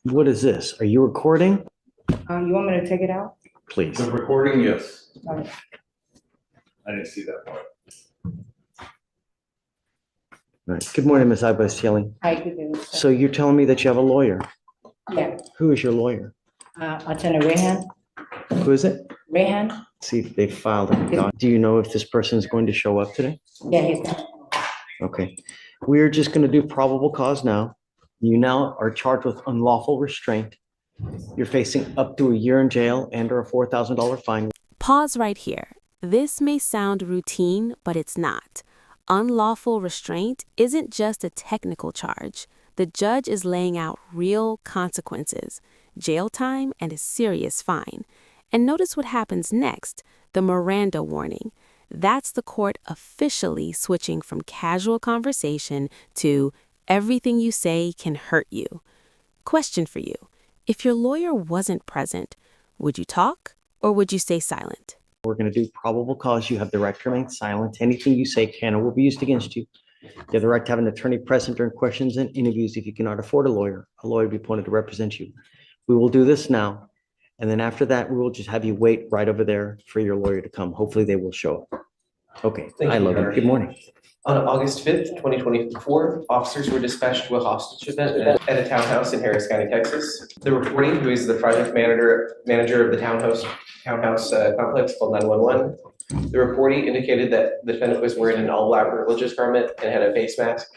What is this? Are you recording? You want me to take it out? Please. The recording, yes. All right. I didn't see that part. All right. Good morning, Ms. Agbastieli. Hi, good evening, sir. So you're telling me that you have a lawyer. Yeah, Who is your lawyer? Attorney Rehan. Who is it? Rehan? See if they filed it. Do you know if this person is going to show up today? Yeah, he's Okay. We're just going to do probable cause now. You now are charged with unlawful restraint. You're facing up to a year in jail and or a $4,000 fine. Pause right here. This may sound routine, but it's not. Unlawful restraint isn't just a technical charge. The judge is laying out real consequences, jail time and a serious fine. And notice what happens next, the Miranda warning. That's the court officially switching from casual conversation to everything you say can hurt you. Question for you. If your lawyer wasn't present, would you talk or would you stay silent? We're going to do probable cause. You have the right to remain silent. Anything you say can or will be used against you. You have the right to have an attorney present during questions and interviews. If you cannot afford a lawyer will be appointed to represent you. We will do this now. And then after that, we will just have you wait right over there for your lawyer to come. Hopefully they will show up. Okay. Thank Hi, you, Logan. Your Good morning. On August 5th, 2024, officers were dispatched to a hostage event at a townhouse in Harris County, Texas. The reportee, who is the project manager of the townhouse complex, called 911. The reportee indicated that the defendant was wearing an all-black religious garment and had a face mask.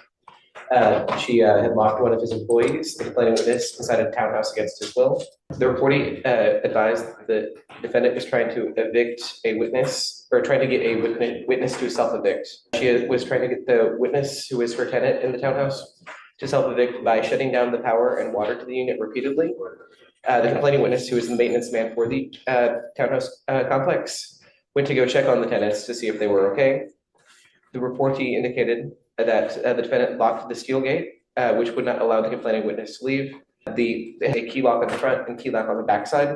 She had locked one of his employees, the complaining witness, inside a townhouse against his will. The reportee advised the defendant was trying to evict a witness, or trying to get a witness to self-evict. She was trying to get the witness, who is her tenant in the townhouse, to self-evict by shutting down the power and water to the unit repeatedly. The complaining witness, who is the maintenance man for the townhouse complex, went to go check on the tenants to see if they were okay. The reportee indicated that the defendant locked the steel gate, which would not allow the complaining witness to leave. A key lock on the front and key lock on the back side.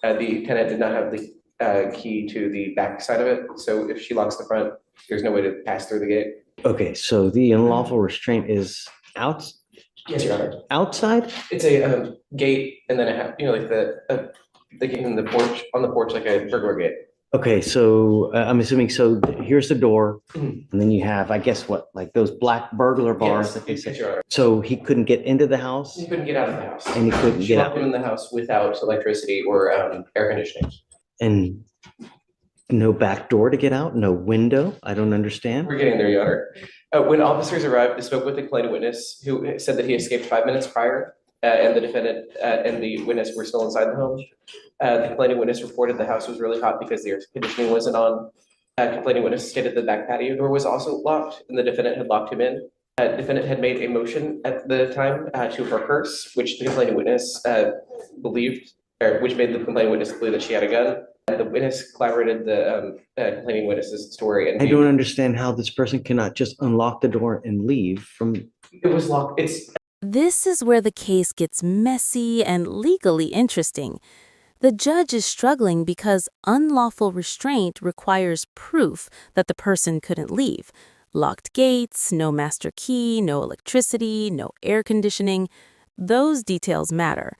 The tenant did not have the key to the back side of it, so if she locks the front, there's no way to pass through the gate. Okay, so the unlawful restraint is Yes, Your Honor. outside? It's a gate, and then like the gate in the porch, on the porch, like a burglar gate. Okay, so I'm assuming, so here's the door, Mhm. and then you have, I guess, what, like those black burglar bars that they Yes, say? Your Honor. So he couldn't get into the house He couldn't get out of the house. and he couldn't She get locked out, him in the house without electricity or air conditioning. and no back door to get out, no window? I don't understand. We're getting there, Your Honor. When officers arrived, they spoke with the complaining witness, who said that he escaped 5 minutes prior, and the defendant and the witness were still inside the home. The complaining witness reported the house was really hot because the air conditioning wasn't on. Complaining witness stated the back patio door was also locked, and the defendant had locked him in. Defendant had made a motion at the time to her purse, which the complaining witness believed, or which made the complaining witness believe that she had a gun. The witness collaborated the complaining witness's story, and I don't understand how this person cannot just unlock the door and leave from, it was locked. This is where the case gets messy and legally interesting. The judge is struggling because unlawful restraint requires proof that the person couldn't leave. Locked gates, no master key, no electricity, no air conditioning. Those details matter.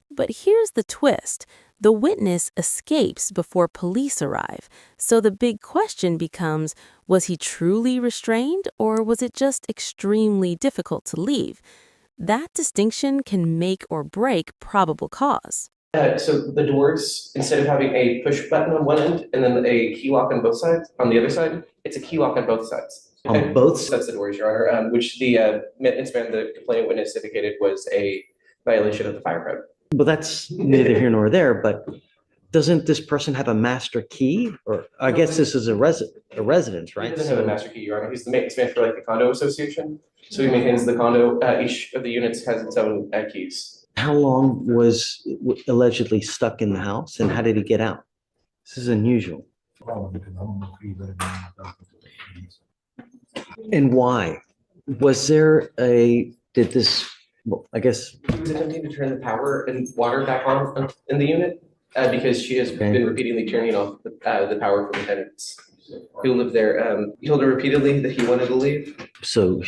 But here's the twist. The witness escapes before police arrive. So the big question becomes, was he truly restrained or was it just extremely difficult to leave? That distinction can make or break probable cause. So the doors, instead of having a push button on one end and then a key lock on both sides, on the other side, it's a key lock on both sides. on both sides? That's the doors, Your Honor, which the maintenance man, the complaining witness, indicated was a violation of the fire code. But that's neither here nor there, but doesn't this person have a master key? Or I guess this is a residence, He right? doesn't have a master key, Your Honor. He's the maintenance man for like the condo association. So he maintains the condo. Each of the units has its own keys. How long was allegedly stuck in the house and how did he get out? This is unusual. And why? Was there did this, well, I guess, He was attempting to turn the power and water back on in the unit because she has been repeatedly turning off the power from the tenants who live there. He told her repeatedly that he wanted to leave. so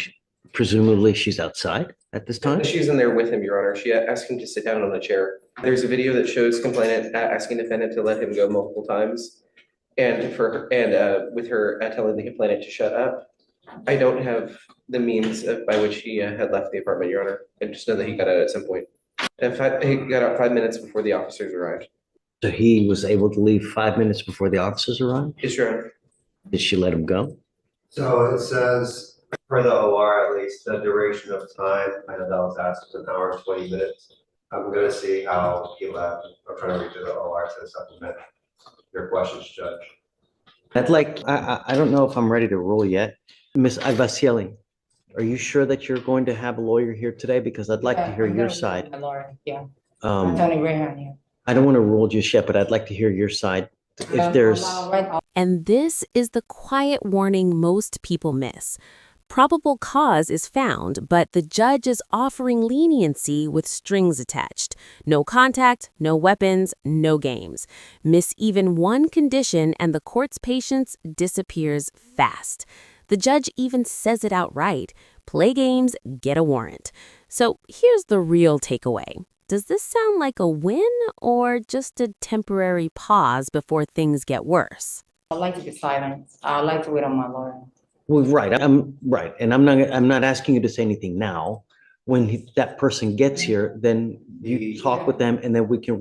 presumably she's outside at this time? She's in there with him, Your Honor. She asked him to sit down on the chair. There's a video that shows complainant asking defendant to let him go multiple times. And with her telling the complainant to shut up. I don't have the means by which he had left the apartment, Your Honor. I just know that he got out at some point. He got out 5 minutes before the officers arrived. So he was able to leave 5 minutes before the officers arrived? Yes, Your Honor. Did she let him go? So it says, for the OR, at least, the duration of time, I know that was asked, was an hour and 20 minutes. I'm gonna see how he left. I'm trying to read through the OR to supplement your questions, Judge. I don't know if I'm ready to rule yet. Ms. Agbacieli, are you sure that you're going to have a lawyer here today? Because I'd like to hear your side. Yeah, Um, Attorney Rehan, yeah. I don't want to rule just yet, but I'd like to hear your side. If there's, And this is the quiet warning most people miss. Probable cause is found, but the judge is offering leniency with strings attached. No contact, no weapons, no games. Miss even one condition and the court's patience disappears fast. The judge even says it outright. Play games, get a warrant. So here's the real takeaway. Does this sound like a win or just a temporary pause before things get worse? I'd like to be silent. I'd like to wait on my lawyer. well, right, I'm right. And I'm not asking you to say anything now. When that person gets here, then you talk with them and then we can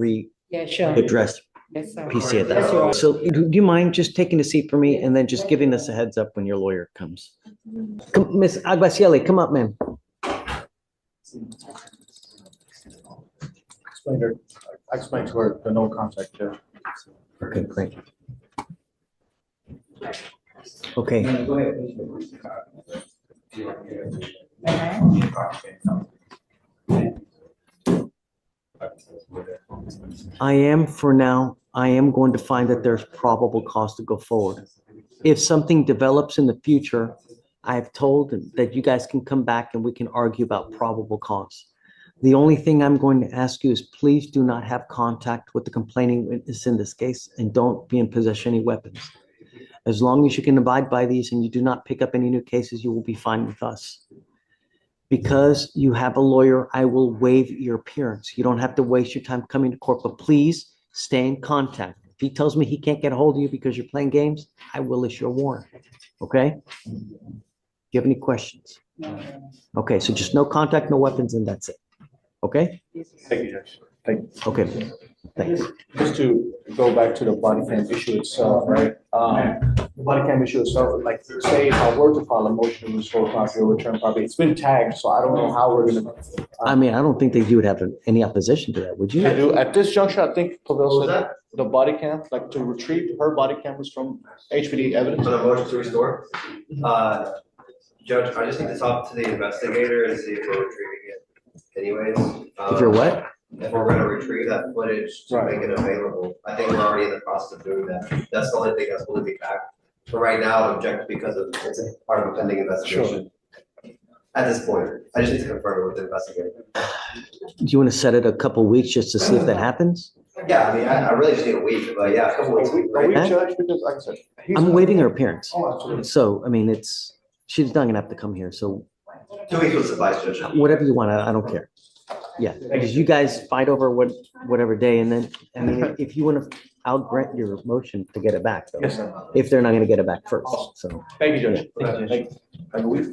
Yeah, sure. readdress Yes, sir. PC at Yes, Your Honor. that. So do you mind just taking a seat for me and then just giving us a heads up when your lawyer comes? Come, Ms. Agbacieli, come up, ma'am. I explained to her the no contact there. Okay, great. Okay, for now, I am going to find that there's probable cause to go forward. If something develops in the future, I have told that you guys can come back and we can argue about probable cause. The only thing I'm going to ask you is please do not have contact with the complaining witness in this case and don't be in possession of any weapons. As long as you can abide by these and you do not pick up any new cases, you will be fine with us. Because you have a lawyer, I will waive your appearance. You don't have to waste your time coming to court, but please stay in contact. If he tells me he can't get a hold of you because you're playing games, I will issue a warrant, okay? Do you have any questions? Okay, so just no contact, no weapons, and that's it, okay? Thank you, Judge. Thank you. Okay, thanks. Just to go back to the body cam issue itself, right? The body cam issue itself, like say if I were to file a motion to restore property or return property, it's been tagged, so I don't know how we're gonna. I mean, I don't think that you would have any opposition to that, would you? I do, at this juncture, I think Pavel What was said the body cam, like to retrieve her body cameras from HPD evidence. For the motion to restore, Judge, I just need to talk to the investigator and see if we're retrieving it anyways. If you're what? If we're gonna retrieve that footage to make it available, I think we're already in the process of doing that. That's the only thing that's holding me back. But right now, I'm object because of, it's a part of a pending investigation. At this point, I just need to confirm it with the investigator. Do you want to set it a couple weeks just to see if that happens? Yeah, I mean, I really just need a week, but yeah, a couple weeks. would be Are we great. judged, because like I said. he's I'm not- waiving her appearance. Oh, absolutely. So, I mean, she's not gonna have to come here, so 2 weeks would suffice, Judge. whatever you want, I don't care. Yeah, because you guys fight over whatever day, and then, I mean, if you want to, I'll grant your motion to get it back, though. Yes, sir. If they're not gonna get it back first, so. Thank you, Judge. Yeah. Thank you. Have a week.